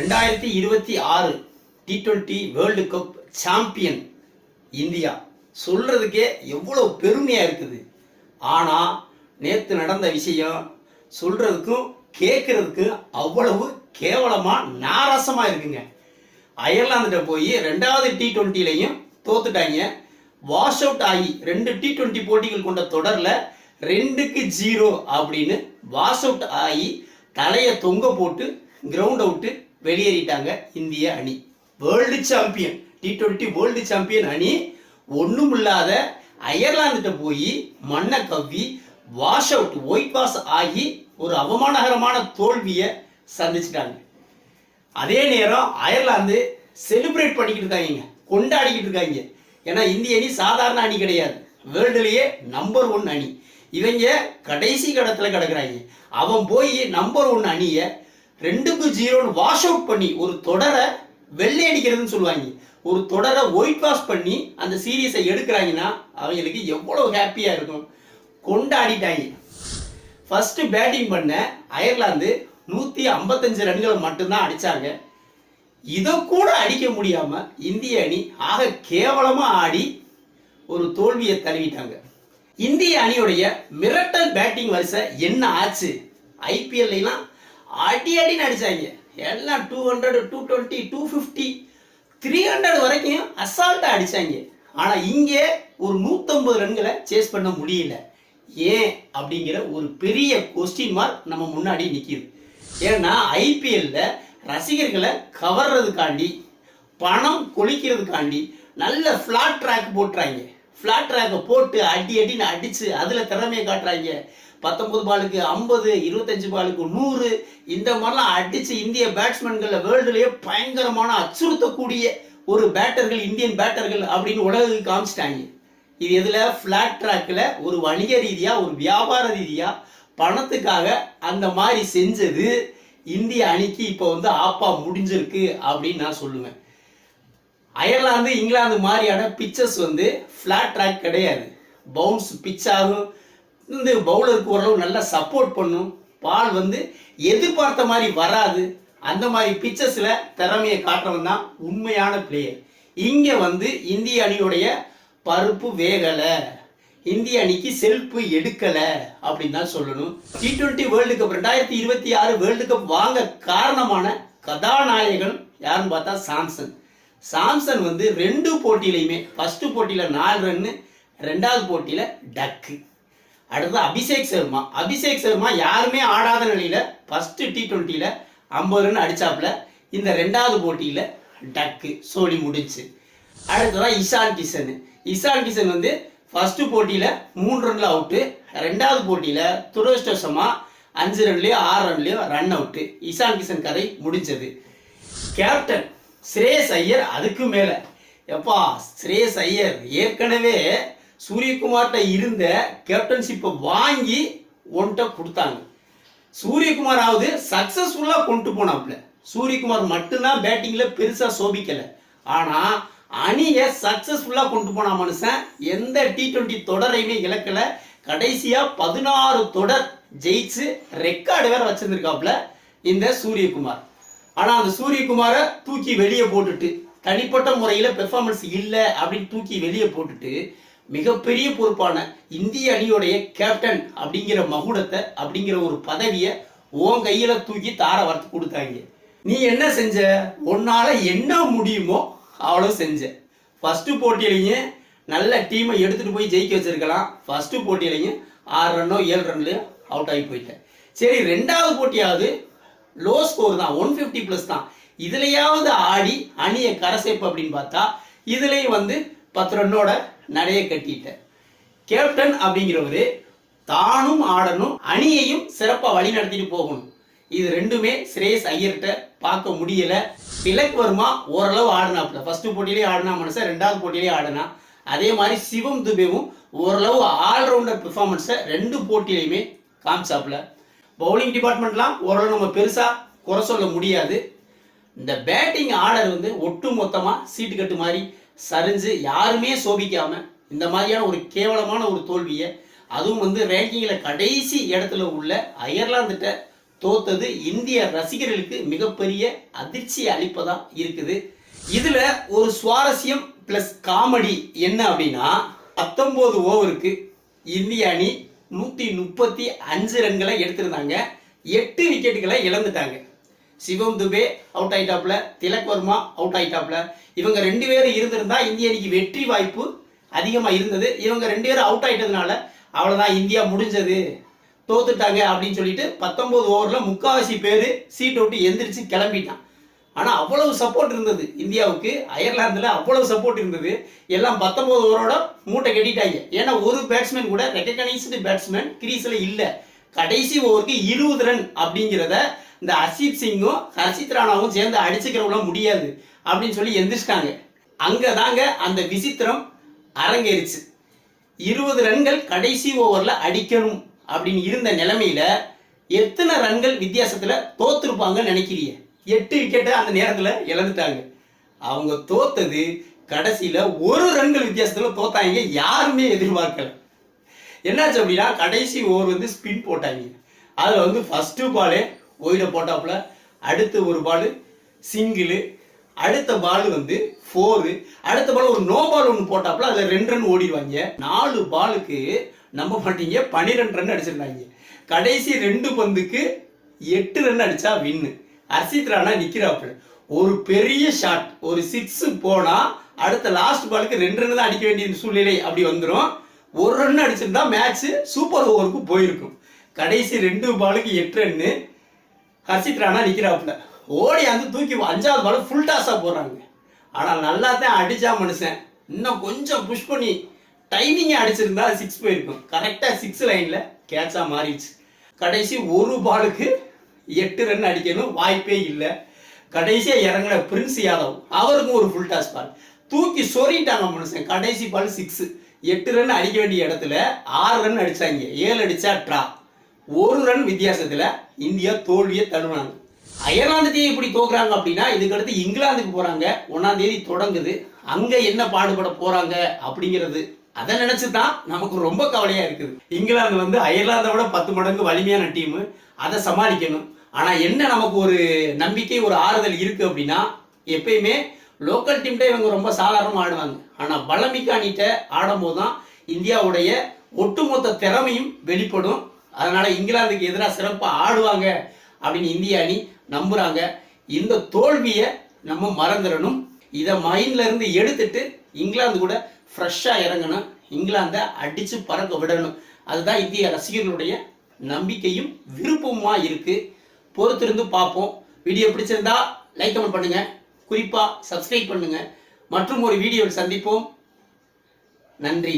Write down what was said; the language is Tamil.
2026 T20 world cup champion India சொல்றதுக்கே எவ்வளவு பெருமையா இருக்குது. ஆனா நேத்து நடந்த விஷயம் சொல்றதுக்கும் கேட்கறதுக்கும் அவ்வளவு கேவலமா நாரசமா இருக்குங்க. அயர்லாந்துட்ட போய் 2வது T20லையும் தோத்துட்டாங்க. வாஷ் அவுட் ஆகி 2 T20 போட்டிகள் கொண்ட தொடர்ல 2-0 அப்படின்னு வாஷ் அவுட் ஆகி தலையை தொங்க போட்டு கிரவுண்ட் அவுட்டு வெளியேறிட்டாங்க இந்திய அணி. World champion T20 world champion அணி ஒன்றும் இல்லாத அயர்லாந்துட்ட போய் மண்ணை கவ்வி வாஷ் அவுட் ஒயிட் வாஷ் ஆகி ஒரு அவமானகரமான தோல்வியை சந்திச்சிட்டாங்க. அதே நேரம் அயர்லாந்து செலிப்ரேட் பண்ணிக்கிட்டு இருக்காங்க, கொண்டாடிக்கிட்டு இருக்காங்க. ஏன்னா இந்திய அணி சாதாரண அணி கிடையாது, வேர்ல்டுலேயே நம்பர் 1 அணி. இவங்க கடைசி கடத்துல கிடக்குறாங்க. அவன் போய் நம்பர் 1 அணியை 2-0 வாஷ் அவுட் பண்ணி ஒரு தொடரை வெள்ளை அடிக்கிறதுன்னு சொல்லுவாங்க, ஒரு தொடரை ஒயிட் வாஷ் பண்ணி அந்த சீரீஸை எடுக்கிறாங்கன்னா அவங்களுக்கு எவ்வளவு ஹாப்பியா இருக்கும். கொண்டாடிட்டாங்க. ஃபர்ஸ்ட் பேட்டிங் பண்ண அயர்லாந்து 155 ரன்களை மட்டும்தான் அடிச்சாங்க. இதை கூட அடிக்க முடியாம இந்திய அணி ஆக கேவலமா ஆடி ஒரு தோல்வியை தழுவிட்டாங்க. இந்திய அணியுடைய மிரட்டல் பேட்டிங் வரிசை என்ன ஆச்சு? ஐபிஎல்லாம் அடி அடின்னு அடிச்சாங்க. எல்லாம் 200, 220, 250, 300 வரைக்கும் அசால்ட்டா அடிச்சாங்க. ஆனா இங்கே ஒரு 150 ரன்களை சேஸ் பண்ண முடியல. ஏன் அப்படிங்கிற ஒரு பெரிய கொஸ்டின் மார்க் நம்ம முன்னாடி நிக்குது. ஏன்னா ஐபிஎல்ல ரசிகர்களை கவர்றதுக்காண்டி, பணம் கொளிக்கிறதுக்காண்டி நல்ல ஃபிளாட் ட்ராக் போட்டுறாங்க. ஃபிளாட் ட்ராக்கை போட்டு அடி அடின்னு அடிச்சு அதுல திறமையை காட்டுறாங்க. 19 பாலுக்கு 50, 25 பாலுக்கு 100 இந்த மாதிரிலாம் அடிச்சு இந்திய பேட்ஸ்மேன்கள் வேர்ல்டுலயே பயங்கரமான அச்சுறுத்தக்கூடிய ஒரு பேட்டர்கள் இந்தியன் பேட்டர்கள் அப்படின்னு உலகுக்கு காமிச்சிட்டாங்க. இது எதுல? ஃபிளாட் ட்ராக்ல ஒரு வணிக ரீதியா, ஒரு வியாபார ரீதியா பணத்துக்காக அந்த மாதிரி செஞ்சது இந்திய அணிக்கு இப்போ ஆப்பா முடிஞ்சிருக்கு அப்படின்னு நான் சொல்லுவேன். அயர்லாந்து, இங்கிலாந்து மாதிரியான பிச்சஸ் ஃபிளாட் ட்ராக் கிடையாது. பவுன்ஸ் பிச் ஆகும், பவுலருக்கு ஓரளவு நல்லா சப்போர்ட் பண்ணும். பால் எதிர்பார்த்த மாதிரி வராது. அந்த மாதிரி பிச்சஸ்ல திறமையை காட்டுறவன் தான் உண்மையான பிளேயர். இங்க இந்திய அணியுடைய பருப்பு வேகல, இந்திய அணிக்கு செல்ஃப் எடுக்கல அப்படின்னு தான் சொல்லணும். T20 world cup 2026 world cup வாங்க காரணமான கதாநாயகன் யாருன்னு பார்த்தா சாம்சன். சாம்சன் 2 போட்டியிலையுமே, ஃபர்ஸ்ட் போட்டியில 4 ரன்னு, 2வது போட்டியில டக்கு. அடுத்து அபிஷேக் சர்மா. அபிஷேக் சர்மா யாருமே ஆடாத நிலையில ஃபர்ஸ்ட் T20ல 50 ரன் அடிச்சாப்ல. இந்த 2வது போட்டியில டக்கு, சோழி முடிச்சு. அடுத்ததான் இஷான் கிஷன். இஷான் கிஷன் ஃபர்ஸ்ட் போட்டியில 3 ரன்ல அவுட்டு, 2வது போட்டியில துரதிர்ஷ்டவசமா 5 ரன்லயோ 6 ரன்லயோ ரன் அவுட்டு. இஷான் கிஷன் கதை முடிஞ்சது. கேப்டன் ஸ்ரேயஸ் ஐயர் அதுக்கு மேல. எப்பா, ஸ்ரேயஸ் ஐயர் ஏற்கனவே சூரியகுமார்ட்ட இருந்த கேப்டன்ஷிப்பை வாங்கி ஒன்ட்ட கொடுத்தாங்க. சூரியகுமாராவது சக்சஸ்ஃபுல்லா கொண்டு போனாப்ல. சூரியகுமார் மட்டும்தான் பேட்டிங்ல பெருசா சோபிக்கல. ஆனா அணியை சக்சஸ்ஃபுல்லா கொண்டு போன மனுஷன் எந்த T20 தொடரையுமே இழக்கல. கடைசியா 16 தொடர் ஜெயிச்சு ரெக்கார்டு வேற வச்சிருந்திருக்காப்ல இந்த சூரியகுமார். ஆனா அந்த சூரியகுமாரை தூக்கி வெளியே போட்டுட்டு, தனிப்பட்ட முறையில பெர்ஃபார்மன்ஸ் இல்லை அப்படின்னு தூக்கி வெளியே போட்டுட்டு, மிகப்பெரிய பொறுப்பான இந்திய அணியோடைய கேப்டன் அப்படிங்கிற மகுடத்தை, அப்படிங்கிற ஒரு பதவியை உன் கையில தூக்கி தார வார்த்து கொடுத்தாங்க. நீ என்ன செஞ்ச? உன்னால என்ன முடியுமோ அவ்வளவு செஞ்ச. ஃபர்ஸ்ட் போட்டியிலையும் நல்ல டீமை எடுத்துட்டு போய் ஜெயிக்க வச்சிருக்கலாம். ஃபர்ஸ்ட் போட்டியிலையும் 6 ரன்னோ 7 ரன்லயோ அவுட் ஆகி போயிட்டேன். சரி, 2வது போட்டியாவது லோ ஸ்கோர் தான், 150+ தான். இதுலயாவது ஆடி அணியை கரை சேர்ப்பு அப்படின்னு பார்த்தா இதுலயும் 10 ரன்னோட நடைய கட்டிட்டேன். கேப்டன் அப்படிங்கிறவரு தானும் ஆடணும், அணியையும் சிறப்பா வழி நடத்திட்டு போகணும். இது ரெண்டுமே ஸ்ரேயஸ் ஐயர்கிட்ட பார்க்க முடியல. திலக் வர்மா ஓரளவு ஆடினாப்ல. ஃபர்ஸ்ட் போட்டியிலேயே ஆடினா மனுஷன், 2வது போட்டியிலேயே ஆடினா. அதே மாதிரி சிவம் துபேவும் ஓரளவு ஆல்ரவுண்டர் பெர்ஃபார்மன்ஸை 2 போட்டியிலையுமே காமிச்சாப்ல. பவுலிங் டிபார்ட்மெண்ட்லாம் ஓரளவு நம்ம பெருசா குறை சொல்ல முடியாது. இந்த பேட்டிங் ஆர்டர் ஒட்டு மொத்தமா சீட்டு கட்டு மாதிரி சரிஞ்சு யாருமே சோபிக்காம இந்த மாதிரியான ஒரு கேவலமான ஒரு தோல்வியை, அதுவும் ரேங்கிங்ல கடைசி இடத்துல உள்ள அயர்லாந்துட்ட தோத்தது இந்திய ரசிகர்களுக்கு மிகப்பெரிய அதிர்ச்சி அளிப்பதா இருக்குது. இதுல ஒரு சுவாரஸ்யம் பிளஸ் காமெடி என்ன அப்படின்னா, 19 ஓவருக்கு இந்திய அணி 135 ரன்களை எடுத்திருந்தாங்க. 8 விக்கெட்டுகளை இழந்துட்டாங்க. சிவம் துபே அவுட் ஆயிட்டாப்ல, திலக் வர்மா அவுட் ஆயிட்டாப்ல. இவங்க 2 பேரும் இருந்திருந்தா இந்திய அணிக்கு வெற்றி வாய்ப்பு அதிகமா இருந்தது. இவங்க 2 பேரும் அவுட் ஆயிட்டதுனால அவ்வளவுதான், இந்தியா முடிஞ்சது, தோத்துட்டாங்க அப்படின்னு சொல்லிட்டு 19 ஓவர்ல முக்காவாசி பேரு சீட் விட்டு எந்திரிச்சு கிளம்பிட்டான். ஆனா அவ்வளவு சப்போர்ட் இருந்தது இந்தியாவுக்கு. அயர்லாந்துல அவ்வளவு சப்போர்ட் இருந்தது. எல்லாம் 19 ஓவரோட மூட்டை கட்டிட்டாங்க. ஏன்னா ஒரு பேட்ஸ்மேன் கூட ரெகக்னைஸ்டு பேட்ஸ்மேன் கிரீஸ்ல இல்ல. கடைசி ஓவருக்கு 20 ரன் அப்படிங்கிறத இந்த ஹர்ஷீத் சிங்கும் ஹர்ஷித் ராணாவும் சேர்ந்து அடிச்சுக்கிறவங்கள முடியாது அப்படின்னு சொல்லி எந்திரிச்சிட்டாங்க. அங்கதாங்க அந்த விசித்திரம் அரங்கேறிச்சு. 20 ரன்கள் கடைசி ஓவர்ல அடிக்கணும் அப்படின்னு இருந்த நிலைமையில எத்தனை ரன்கள் வித்தியாசத்துல தோத்துருப்பாங்கன்னு நினைக்கிறீங்க? 8 விக்கெட்டை அந்த நேரத்துல இழந்துட்டாங்க. அவங்க தோத்தது கடைசியில 1 ரன்கள் வித்தியாசத்துல தோத்தாங்க. யாருமே எதிர்பார்க்கல. என்னாச்சு அப்படின்னா, கடைசி ஓவர் வந்து ஸ்பின் போட்டாங்க. அதுல வந்து ஃபர்ஸ்ட் பாலே ஒயிட போட்டாப்புல, அடுத்து ஒரு பால் சிங்கிள், அடுத்த பால் வந்து 4, அடுத்த பால் ஒரு நோ பால் ஒன்று போட்டாப்புல, அதுல 2 ரன் ஓடிடுவாங்க. 4 பாலுக்கு நம்ப மாட்டீங்க 12 ரன் அடிச்சிருந்தாங்க. கடைசி 2 பந்துக்கு 8 ரன் அடிச்சா வின்னு. ஹர்ஷித் ராணா நிக்கிறாப்புல, ஒரு பெரிய ஷாட், ஒரு 6 போனா அடுத்த லாஸ்ட் பாலுக்கு 2 ரன் தான் அடிக்க வேண்டிய சூழ்நிலை அப்படி வந்துடும். 1 ரன் அடிச்சிருந்தா மேட்ச் சூப்பர் ஓவருக்கு போயிருக்கும். கடைசி 2 பாலுக்கு 8 ரன்னு. ஹர்ஷித் ராணா நிக்கிறாப்புல, ஓடி அந்த தூக்கி 5வது பால் ஃபுல் டாஸா போடுறாங்க. ஆனால் நல்லா தான் அடிச்சா மனுஷன். இன்னும் கொஞ்சம் புஷ் பண்ணி டைமிங்கை அடிச்சிருந்தா 6 போயிருக்கும். கரெக்டா 6 லைன்ல கேட்சா மாறிடுச்சு. கடைசி ஒரு பாலுக்கு 8 ரன் அடிக்கணும், வாய்ப்பே இல்லை. கடைசியா இறங்கின பிரின்ஸ் யாதவ், அவருக்கும் ஒரு ஃபுல் டாஸ் பால் தூக்கி சொறிட்டாங்க மனுஷன். கடைசி பால் 6. 8 ரன் அடிக்க வேண்டிய இடத்துல 6 ரன் அடிச்சாங்க. 7 அடிச்சா ட்ரா. 1 ரன் வித்தியாசத்துல இந்தியா தோல்வியை தழுவினாங்க. அயர்லாந்துத்தையும் இப்படி தோக்குறாங்க அப்படின்னா, இதுக்கடுத்து இங்கிலாந்துக்கு போறாங்க. 1ஆம் தேதி தொடங்குது. அங்க என்ன பாடுபட போறாங்க அப்படிங்கிறது அதை நினைச்சுதான் நமக்கு ரொம்ப கவலையா இருக்குது. இங்கிலாந்து வந்து அயர்லாந்தை விட 10 மடங்கு வலிமையான டீம். அதை சமாளிக்கணும். ஆனா என்ன நமக்கு ஒரு நம்பிக்கை, ஒரு ஆறுதல் இருக்கு அப்படின்னா, எப்பயுமே லோக்கல் டீம்கிட்ட இவங்க ரொம்ப சாதாரணமா ஆடுவாங்க. ஆனா பலமிக்க அணிகிட்ட ஆடும்போது தான் இந்தியாவுடைய ஒட்டுமொத்த திறமையும் வெளிப்படும். அதனால இங்கிலாந்துக்கு எதிராக சிறப்பா ஆடுவாங்க அப்படின்னு இந்திய அணி நம்புறாங்க. இந்த தோல்வியை நம்ம மறந்துடணும். இதை மைண்ட்ல இருந்து எடுத்துட்டு இங்கிலாந்து கூட ஃப்ரெஷ்ஷா இறங்கணும். இங்கிலாந்தை அடிச்சு பறக்க விடணும். அதுதான் இந்திய ரசிகர்களுடைய நம்பிக்கையும் விருப்பமா இருக்கு. பொறுத்திருந்து பார்ப்போம். வீடியோ பிடிச்சிருந்தா லைக் கமெண்ட் பண்ணுங்க, குறிப்பா சப்ஸ்கிரைப் பண்ணுங்க. மற்றும் ஒரு வீடியோவில் சந்திப்போம். நன்றி.